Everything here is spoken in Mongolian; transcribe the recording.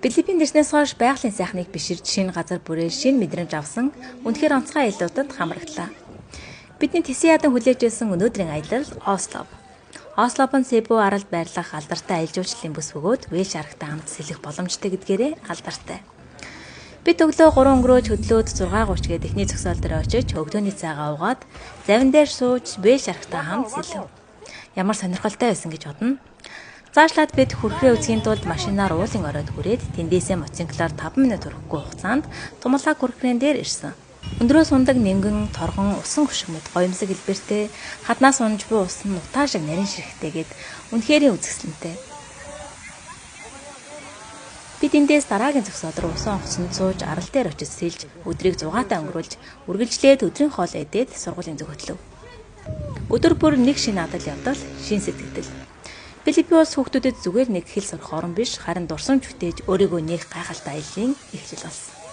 Филиппинд ирснээс хойш байгалийн сайхныг биширж шинэ газар бүрээр шинэ мэдрэмж авсан үнэхээр онцгой аяллуудад хамраглаа. Бидний тэсэн ядан хүлээж байсан өнөөдрийн аялал Осло. Ослоп нь Себу аралд байрлах алдартай аялал жуулчлалын бүс бөгөөд Вэлш аргатай хамт сэлэх боломжтой гэдгээрээ алдартай. Бид өглөө 3 өнгөрөөж хөдлөөд 6:30 гээд эхний зогсоол дээр очиж өглөөний цайгаа уугаад завин дээр сууж Вэлш аргатай хамт сэлэв. Ямар сонирхолтой байсан гэж бодно. Цаашлаад бид хүрхрээ үзхийн тулд машинаар уулын оройд хүрээд тэндээсээ мотоциклаар 5 минут хүрэхгүй хугацаанд Тумалаг хүрхрээн дээр ирсэн. Өндрөөс ундаг нимгэн, торгон, усан хөшгмөд гоёмсог хэлбэртэй, хаднаас унж буй ус нь утаа шиг нарийн ширхтэйгээд үнэхэрийн үзэсгэлэнтэй. Бид эндээс дараагийн зогсоол руу усан онгоцонд сууж арал дээр очиж сэлж өдрийг зугаатай өнгөрүүлж үргэлжлээд өдрийн хоол идээд сургуулийн зүг хөтлөв. Өдөр бүр нэг шинэ адал явдал, шинэ сэтгэл. Филиппин улс хүүхдүүдэд зүгээр нэг хэл сурах орон биш, харин дурсамж бүтээж өөрийгөө нээх гайхалтай аяллаа эхлэл болсон.